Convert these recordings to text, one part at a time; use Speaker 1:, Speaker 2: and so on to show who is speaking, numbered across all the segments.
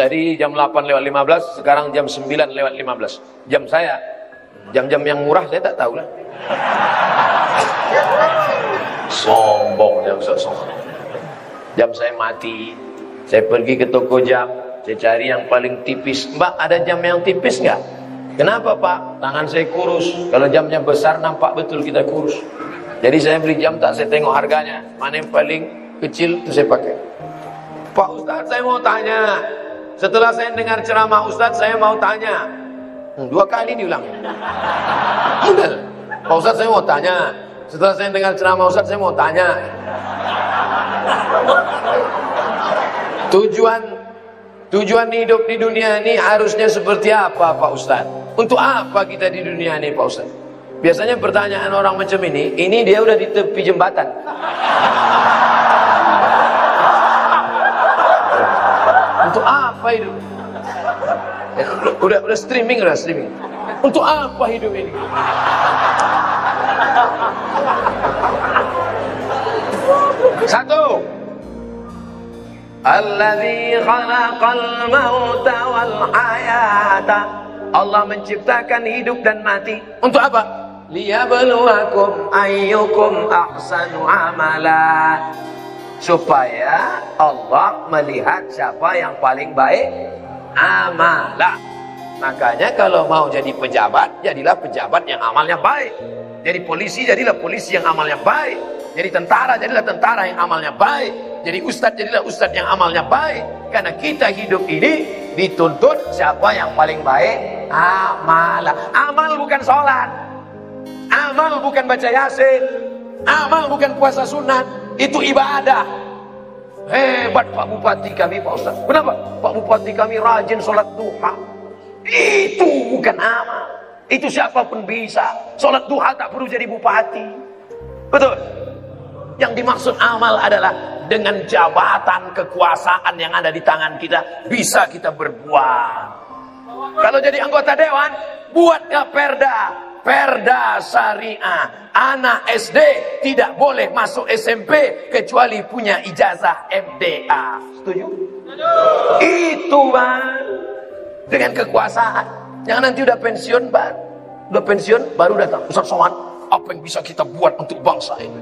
Speaker 1: Tadi jam 8:15, sekarang jam 9:15. Jam saya, jam-jam yang murah saya tak tahu lah. Sombong ya Ustaz, sombong. Jam saya mati. Saya pergi ke toko jam, saya cari yang paling tipis. Mbak, ada jam yang tipis nggak? Kenapa Pak? Tangan saya kurus. Kalau jamnya besar nampak betul kita kurus. Jadi saya beli jam tak saya tengok harganya. Mana yang paling kecil itu saya pakai. Pak Ustaz, saya mau tanya. Setelah saya dengar ceramah Ustaz, saya mau tanya. 2 kali diulang. Benar. Pak Ustaz, saya mau tanya. Setelah saya dengar ceramah Ustaz, saya mau tanya. Tujuan hidup di dunia ini harusnya seperti apa Pak Ustaz? Untuk apa kita di dunia ini Pak Ustaz? Biasanya pertanyaan orang macam ini dia udah di tepi jembatan. Untuk apa hidup? Ya, udah streaming. Untuk apa hidup ini? Satu. Alladzi khalaqal mauta wal hayata. Allah menciptakan hidup dan mati. Untuk apa? Liyabluwakum ayyukum ahsanu amala. Supaya Allah melihat siapa yang paling baik amalah. Makanya kalau mau jadi pejabat, jadilah pejabat yang amalnya baik. Jadi polisi, jadilah polisi yang amalnya baik. Jadi tentara, jadilah tentara yang amalnya baik. Jadi ustadz, jadilah ustadz yang amalnya baik. Karena kita hidup ini dituntut siapa yang paling baik amalah. Amal bukan sholat, amal bukan baca yasin, amal bukan puasa sunat. Itu ibadah. Hebat Pak Bupati kami Pak Ustaz. Kenapa? Pak Bupati kami rajin sholat duha. Itu bukan amal. Itu siapapun bisa. Sholat duha tak perlu jadi bupati. Betul. Yang dimaksud amal adalah dengan jabatan kekuasaan yang ada di tangan kita, bisa kita berbuat. Kalau jadi anggota dewan, buatnya perda syariah. Anak SD tidak boleh masuk SMP kecuali punya ijazah MDA. Setuju? Itu Bang. Dengan kekuasaan. Jangan nanti udah pensiun baru datang. Ustaz Somad, apa yang bisa kita buat untuk bangsa ini?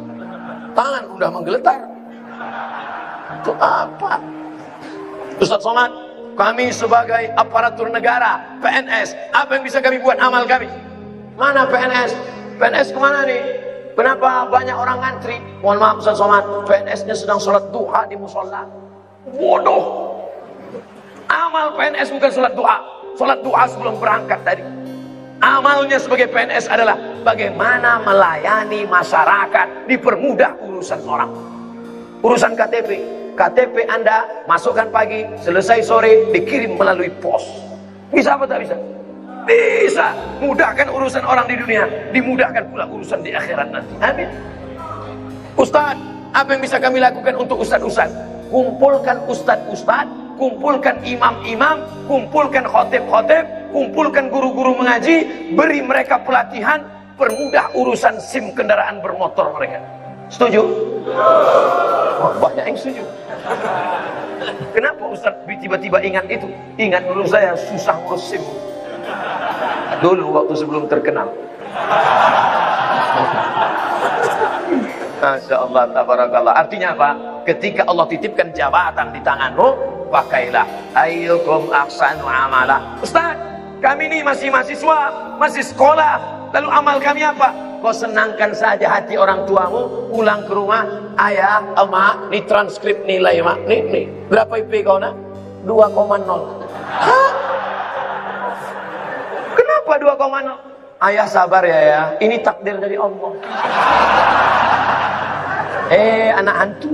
Speaker 1: Tangan udah menggeletar. Itu apa? Ustaz Somad, kami sebagai aparatur negara, PNS, apa yang bisa kami buat amal kami? Mana PNS? PNS kemana nih? Kenapa banyak orang ngantri? Mohon maaf Ustaz Somad, PNS-nya sedang sholat duha di musola. Bodoh. Amal PNS bukan sholat duha. Sholat duha sebelum berangkat tadi. Amalnya sebagai PNS adalah bagaimana melayani masyarakat, dipermudah urusan orang. Urusan KTP Anda masukkan pagi, selesai sore, dikirim melalui pos. Bisa apa tak bisa? Bisa. Mudahkan urusan orang di dunia, dimudahkan pula urusan di akhirat nanti. Amin. Ustaz, apa yang bisa kami lakukan untuk ustaz-ustaz? Kumpulkan ustaz-ustaz, kumpulkan imam-imam, kumpulkan khotib-khotib, kumpulkan guru-guru mengaji, beri mereka pelatihan, permudah urusan SIM kendaraan bermotor mereka. Setuju? Oh, banyak yang setuju. Kenapa Ustaz tiba-tiba ingat itu? Ingat dulu saya susah ngurus SIM. Dulu waktu sebelum terkenal. Masya Allah, tabarakallah. Artinya apa? Ketika Allah titipkan jabatan di tanganmu, pakailah. Ayyukum ahsanu amala. Ustaz, kami ini masih mahasiswa, masih sekolah. Lalu amal kami apa? Kau senangkan saja hati orang tuamu, pulang ke rumah, ayah, emak, ini transkrip nilai emak, nih, berapa IP kau nak? 2,0. Hah? Kenapa 2,0? Ayah sabar ya, ini takdir dari Allah. Anak hantu.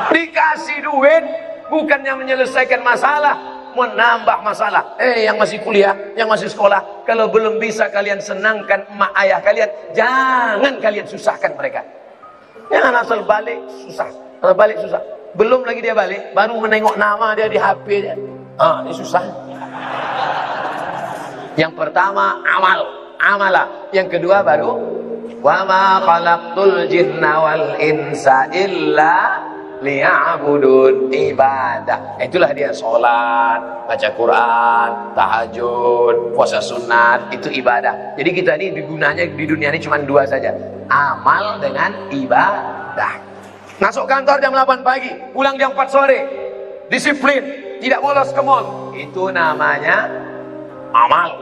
Speaker 1: Dikasih duit, bukannya menyelesaikan masalah, menambah masalah. Yang masih kuliah, yang masih sekolah, kalau belum bisa kalian senangkan emak ayah kalian, jangan kalian susahkan mereka. Jangan asal balik susah. Asal balik susah. Belum lagi dia balik, baru menengok nama dia di HP-nya. Ini susah. Yang pertama amalah. Yang kedua baru wa ma khalaqtul jinna wal insa illa liya'budun, ibadah. Itulah dia sholat, baca Quran, tahajud, puasa sunat, itu ibadah. Jadi kita ini gunanya di dunia ini cuma dua saja, amal dengan ibadah. Masuk kantor jam 8 pagi, pulang jam 4 sore, disiplin, tidak bolos ke mall, itu namanya amal.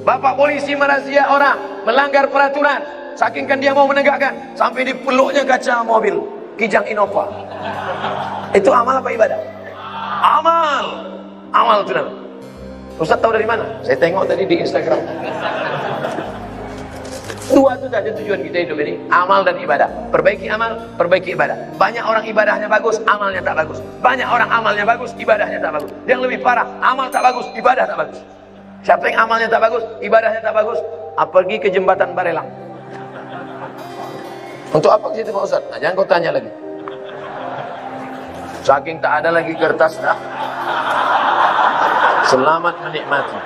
Speaker 1: Bapak polisi merazia orang melanggar peraturan, saking kan dia mau menegakkan, sampai dipeluknya kaca mobil Kijang Innova. Itu amal apa ibadah? Amal. Amal itu namanya. Ustaz tahu dari mana? Saya tengok tadi di Instagram. Dua itu saja tujuan kita hidup ini, amal dan ibadah. Perbaiki amal, perbaiki ibadah. Banyak orang ibadahnya bagus, amalnya tak bagus. Banyak orang amalnya bagus, ibadahnya tak bagus. Yang lebih parah, amal tak bagus, ibadah tak bagus. Siapa yang amalnya tak bagus, ibadahnya tak bagus, pergi ke jembatan Barelang. Untuk apa ke situ Pak Ustaz? Nah, jangan kau tanya lagi. Saking tak ada lagi kertas dah. Selamat menikmati.